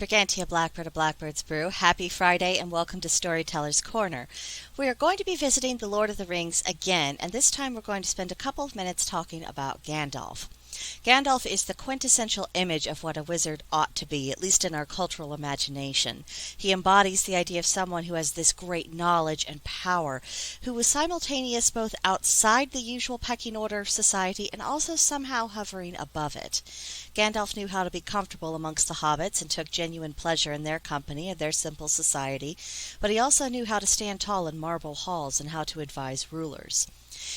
Brigantia Blackbird of Blackbird's Brew. Happy Friday and welcome to Storyteller's Corner. We are going to be visiting the Lord of the Rings again, and this time we're going to spend a couple of minutes talking about Gandalf. Gandalf is the quintessential image of what a wizard ought to be, at least in our cultural imagination. He embodies the idea of someone who has this great knowledge and power, who was simultaneous both outside the usual pecking order of society and also somehow hovering above it. Gandalf knew how to be comfortable amongst the hobbits and took genuine pleasure in their company and their simple society, but he also knew how to stand tall in marble halls and how to advise rulers.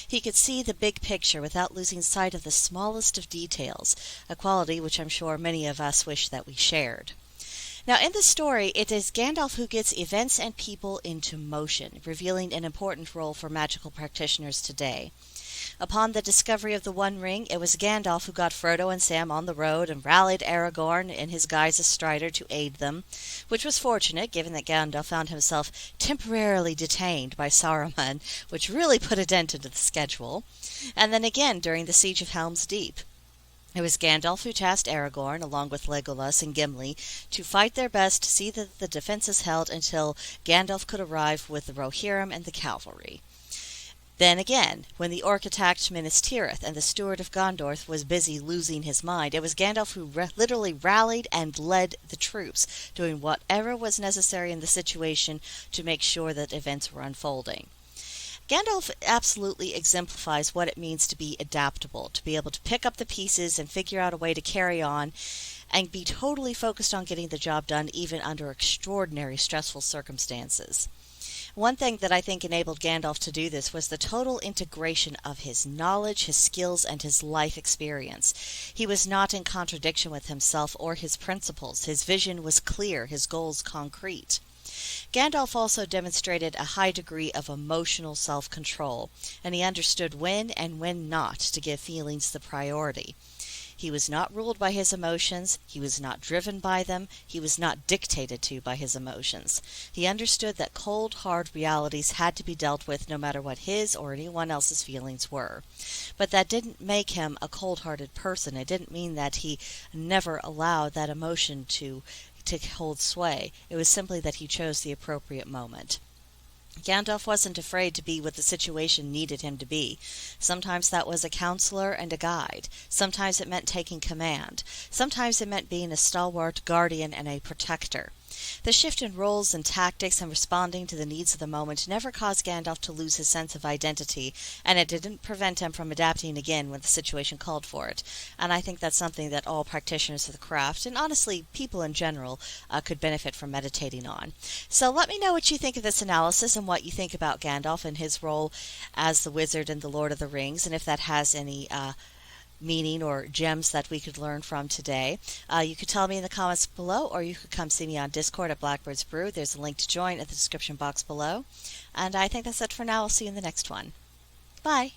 He could see the big picture without losing sight of the smallest of details, a quality which I'm sure many of us wish that we shared. Now, in the story, it is Gandalf who gets events and people into motion, revealing an important role for magical practitioners today. Upon the discovery of the One Ring, it was Gandalf who got Frodo and Sam on the road and rallied Aragorn in his guise as Strider to aid them, which was fortunate given that Gandalf found himself temporarily detained by Saruman, which really put a dent into the schedule. And then again during the Siege of Helm's Deep. It was Gandalf who tasked Aragorn, along with Legolas and Gimli, to fight their best to see that the defenses held until Gandalf could arrive with the Rohirrim and the cavalry. Then again, when the orc attacked Minas Tirith and the Steward of Gondor was busy losing his mind, it was Gandalf who literally rallied and led the troops, doing whatever was necessary in the situation to make sure that events were unfolding. Gandalf absolutely exemplifies what it means to be adaptable, to be able to pick up the pieces and figure out a way to carry on and be totally focused on getting the job done even under extraordinary stressful circumstances. One thing that I think enabled Gandalf to do this was the total integration of his knowledge, his skills, and his life experience. He was not in contradiction with himself or his principles. His vision was clear, his goals concrete. Gandalf also demonstrated a high degree of emotional self-control, and he understood when and when not to give feelings the priority. He was not ruled by his emotions, he was not driven by them, he was not dictated to by his emotions. He understood that cold, hard realities had to be dealt with no matter what his or anyone else's feelings were. But that didn't make him a cold-hearted person. It didn't mean that he never allowed that emotion to hold sway. It was simply that he chose the appropriate moment. Gandalf wasn't afraid to be what the situation needed him to be. Sometimes that was a counselor and a guide. Sometimes it meant taking command. Sometimes it meant being a stalwart guardian and a protector. The shift in roles and tactics and responding to the needs of the moment never caused Gandalf to lose his sense of identity, and it didn't prevent him from adapting again when the situation called for it. And I think that's something that all practitioners of the craft, and honestly people in general, could benefit from meditating on. So let me know what you think of this analysis and what you think about Gandalf and his role as the wizard in The Lord of the Rings, and if that has any meaning or gems that we could learn from today. You could tell me in the comments below, or you could come see me on Discord at Blackbird's Brew. There's a link to join in the description box below. And I think that's it for now. I'll see you in the next one. Bye.